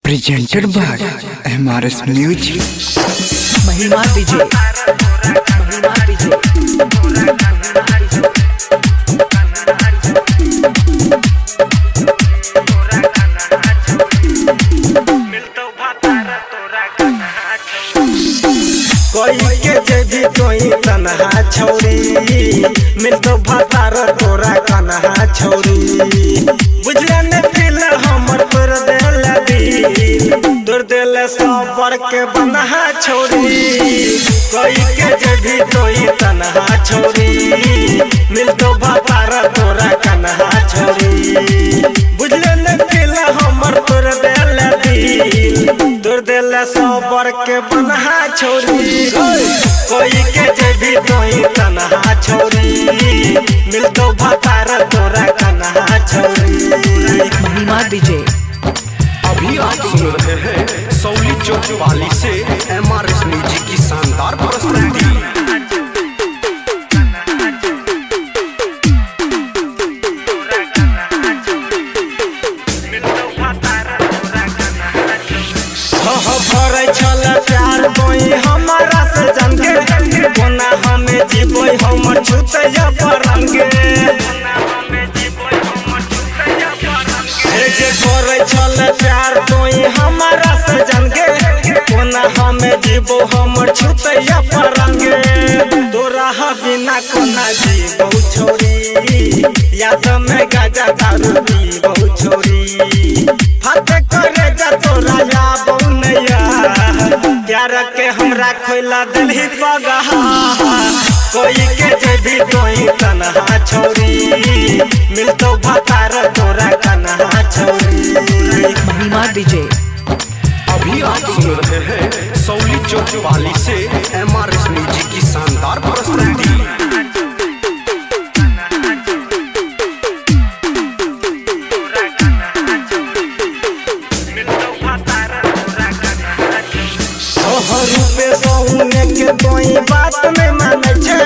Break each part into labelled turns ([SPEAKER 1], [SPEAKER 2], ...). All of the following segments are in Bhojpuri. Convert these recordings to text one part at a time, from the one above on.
[SPEAKER 1] presented by MRS Music.
[SPEAKER 2] महिमा डीजे
[SPEAKER 3] कोई के जेबी कोई तनहा छौरी मिलतो भतार तोरा कन्हा छौरी बुझले ने दिल हमर तोर देल दिल तोर दिल सबर के बनहा छौरी कोई के जेबी कोई तनहा छौरी मिलतो भतार तोरा कन्हा छौरी बुझले ने दिल हमर तोर देल दिल तोर दिल सबर के बनहा छौरी कोई के जेबी कोई तनहा छौरी मिलतो भतार तोरा कन्हा छौरी।
[SPEAKER 2] महिमा डीजे
[SPEAKER 4] अभी आप सुन रहे हैं सौली चौक वाली से MRS म्यूजिक की शानदार प्रस्तुति।
[SPEAKER 3] भरे छल प्यार कोई हमारा से जनके कोना हमें जीवोई हमर छुतैया परंगे के भरे छल प्यार कोई हमारा से जनके कोना हमें जीवो हमर छुतैया परंगे तोरा बिना कोना जीवो छोरी याद में गाजा दारू पीबो छोरी हाथ करे जा तोरा या बौनैया प्यार के हमरा खोला दिलही पगहा कोई के जेबी कोई तनहा छौरी मिलतो भतार तोरा कन्हा छौरी।
[SPEAKER 2] महिमा डीजे
[SPEAKER 4] अभी आप सुन रहे हैं सौली चौक वाली से MRS म्यूजिक की शानदार प्रस्तुति।
[SPEAKER 3] रूपे सहुने के कोई बात नहीं माने छे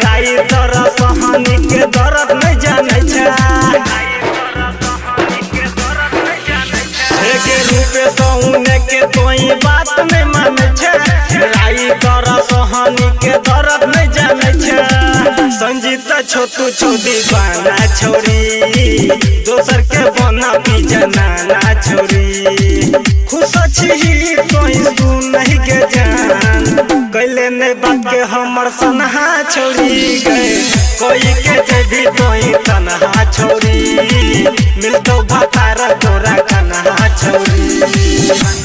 [SPEAKER 3] राई तरह सहानी के दर्द नहीं जाने छे के रूपे सहुने के कोई बात नहीं माने छे राई तरह सहानी के दर्द नहीं जाने छे संजीता छोटू छोटी बाना छोरी दोसर के बना भी जनाना छोरी खुश छी कोई सुन नहीं के जान कैले ने बात के हमर सनहा छोड़ी गए कोई के जेबी कोई तनहा छोड़ी मिलतो भतार तोरा कन्हा छोड़ी।